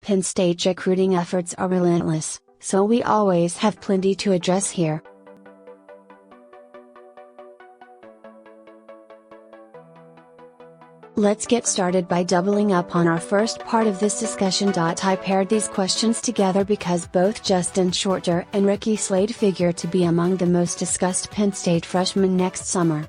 Penn State recruiting efforts are relentless, so we always have plenty to address here. Let's get started by doubling up on our first part of this discussion. I paired these questions together because both Justin Shorter and Ricky Slade figure to be among the most discussed Penn State freshmen next summer.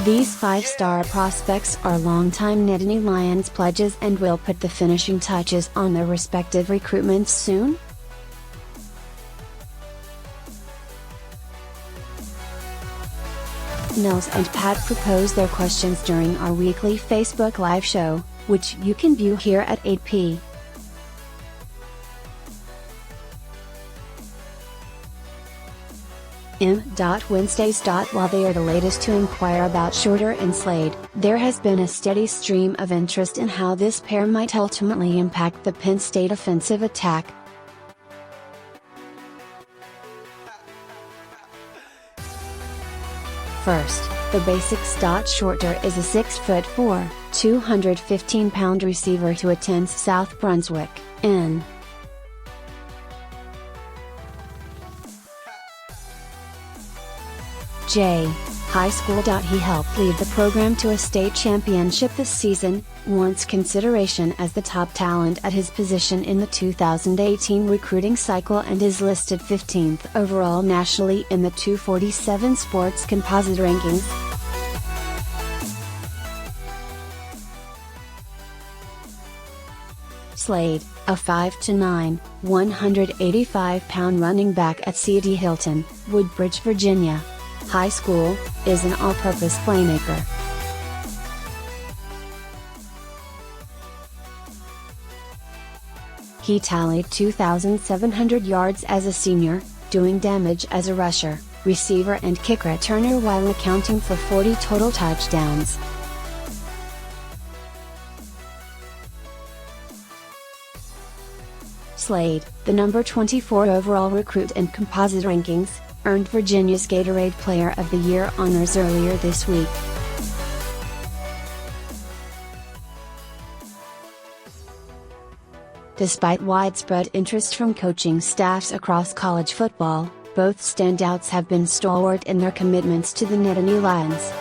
These five-star prospects are longtime Nittany Lions pledges and will put the finishing touches on their respective recruitments soon. Nels and Pat proposed their questions during our weekly Facebook Live show, which you can view here at 8 p.m. Wednesdays. While they are the latest to inquire about Shorter and Slade, there has been a steady stream of interest in how this pair might ultimately impact the Penn State offensive attack. First, the basics. Shorter is a 6'4", 215-pound receiver who attends South Brunswick, N. J. High School. He helped lead the program to a state championship this season, once consideration as the top talent at his position in the 2018 recruiting cycle, and is listed 15th overall nationally in the 247 Sports Composite rankings. Slade, a 5'9", 185-pound running back at C.D. Hilton, Woodbridge, Virginia High School, is an all-purpose playmaker. He tallied 2,700 yards as a senior, doing damage as a rusher, receiver and kick returner while accounting for 40 total touchdowns. Slade, the number 24 overall recruit in composite rankings, earned Virginia's Gatorade Player of the Year honors earlier this week. Despite widespread interest from coaching staffs across college football, both standouts have been stalwart in their commitments to the Nittany Lions.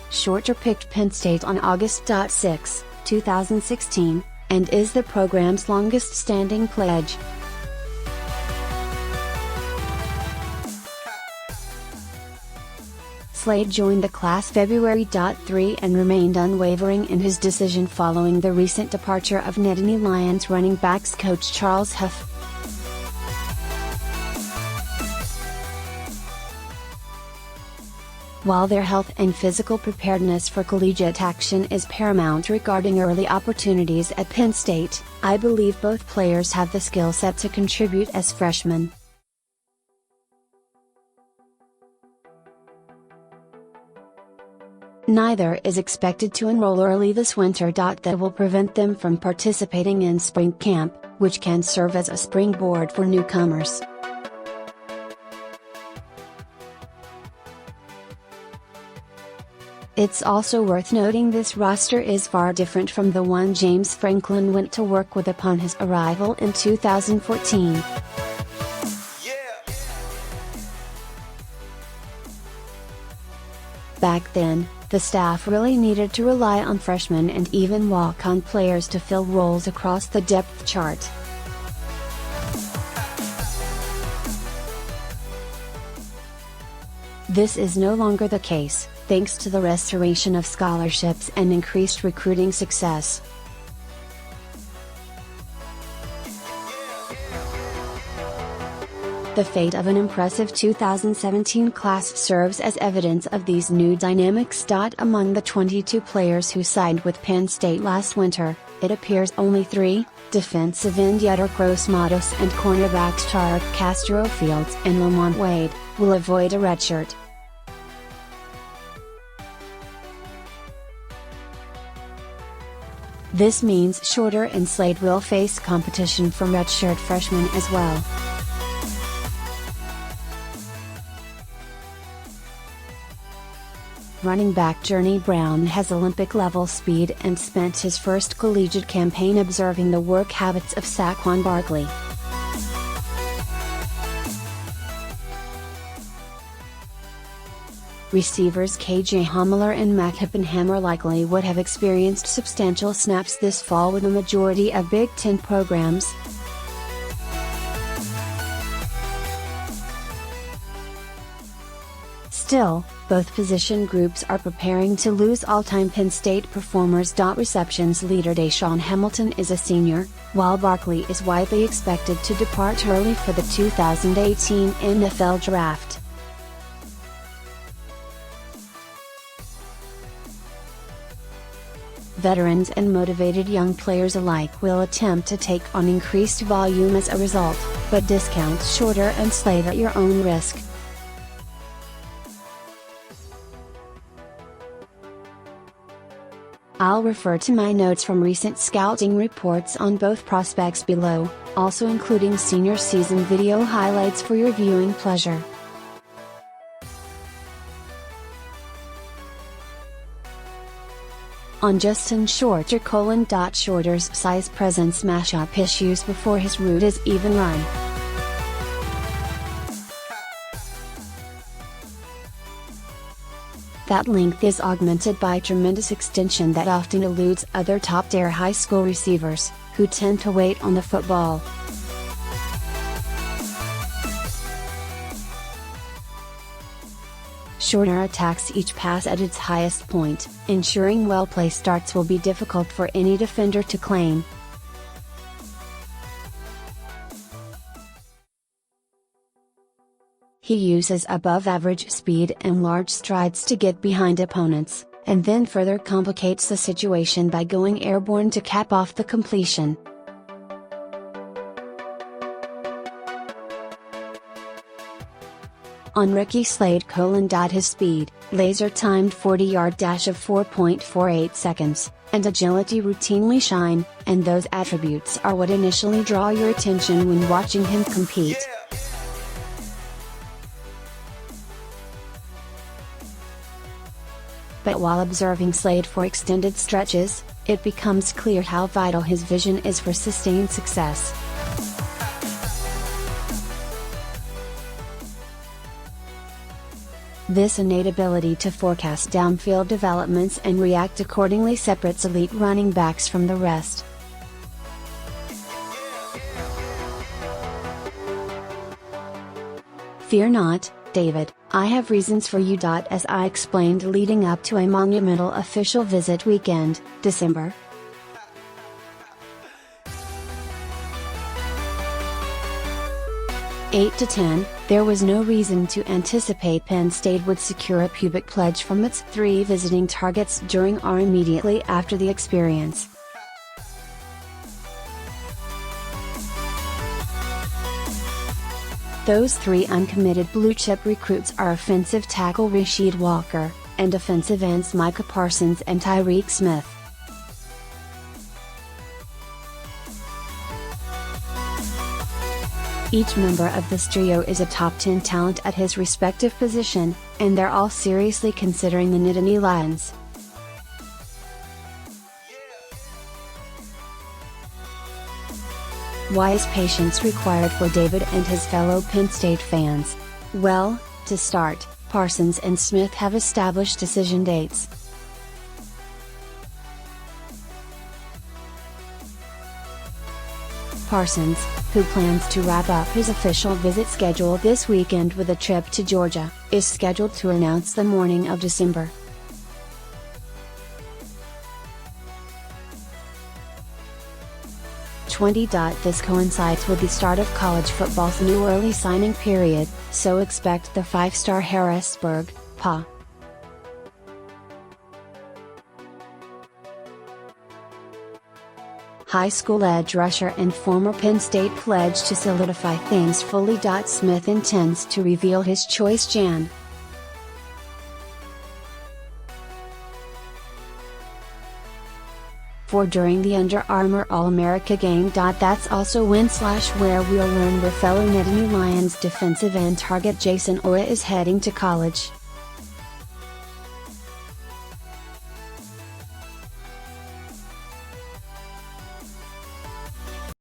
Shorter picked Penn State on August 6, 2016, and is the program's longest-standing pledge. Slade joined the class February 3 and remained unwavering in his decision following the recent departure of Nittany Lions running backs coach Charles Huff. While their health and physical preparedness for collegiate action is paramount regarding early opportunities at Penn State, I believe both players have the skill set to contribute as freshmen. Neither is expected to enroll early this winter. That will prevent them from participating in spring camp, which can serve as a springboard for newcomers. It's also worth noting this roster is far different from the one James Franklin went to work with upon his arrival in 2014. Back then, the staff really needed to rely on freshmen and even walk-on players to fill roles across the depth chart. This is no longer the case, thanks to the restoration of scholarships and increased recruiting success. The fate of an impressive 2017 class serves as evidence of these new dynamics. Among the 22 players who signed with Penn State last winter, it appears only 3, defensive end Yetur Gross-Matos and cornerbacks Tarek Castro Fields and Lamont Wade, will avoid a redshirt. This means Shorter and Slade will face competition from redshirt freshmen as well. Running back Journey Brown has Olympic-level speed and spent his first collegiate campaign observing the work habits of Saquon Barkley. Receivers KJ Hamler and Mac Hippenhammer likely would have experienced substantial snaps this fall with a majority of Big Ten programs. Still, both position groups are preparing to lose all-time Penn State performers. Receptions leader Deshaun Hamilton is a senior, while Barkley is widely expected to depart early for the 2018 NFL Draft. Veterans and motivated young players alike will attempt to take on increased volume as a result, but discounts Shorter and Slade at your own risk. I'll refer to my notes from recent scouting reports on both prospects below, also including senior season video highlights for your viewing pleasure. On Justin Shorter: Shorter's size presents mashup issues before his route is even run. That length is augmented by tremendous extension that often eludes other top-tier high school receivers, who tend to wait on the football. Shorter attacks each pass at its highest point, ensuring well-placed starts will be difficult for any defender to claim. He uses above-average speed and large strides to get behind opponents, and then further complicates the situation by going airborne to cap off the completion. On Ricky Slade: his speed, laser-timed 40-yard dash of 4.48 seconds, and agility routinely shine, and those attributes are what initially draw your attention when watching him compete. But while observing Slade for extended stretches, it becomes clear how vital his vision is for sustained success. This innate ability to forecast downfield developments and react accordingly separates elite running backs from the rest. Fear not, David, I have reasons for you. As I explained leading up to a monumental official visit weekend, December 8-10, there was no reason to anticipate Penn State would secure a pubic pledge from its 3 visiting targets during or immediately after the experience. Those 3 uncommitted blue-chip recruits are offensive tackle Rasheed Walker, and defensive ends Micah Parsons and Tyreek Smith. Each member of this trio is a top 10 talent at his respective position, and they're all seriously considering the Nittany Lions. Why is patience required for David and his fellow Penn State fans? Well, to start, Parsons and Smith have established decision dates. Parsons, who plans to wrap up his official visit schedule this weekend with a trip to Georgia, is scheduled to announce the morning of December 20. This coincides with the start of college football's new early signing period, so expect the 5-star Harrisburg, PA. High school edge rusher and former Penn State pledge to solidify things fully. Smith intends to reveal his choice Jan. For during the Under Armour All-America game. That's also when/where we'll learn where fellow Nittany Lions defensive end target Jason Ora is heading to college.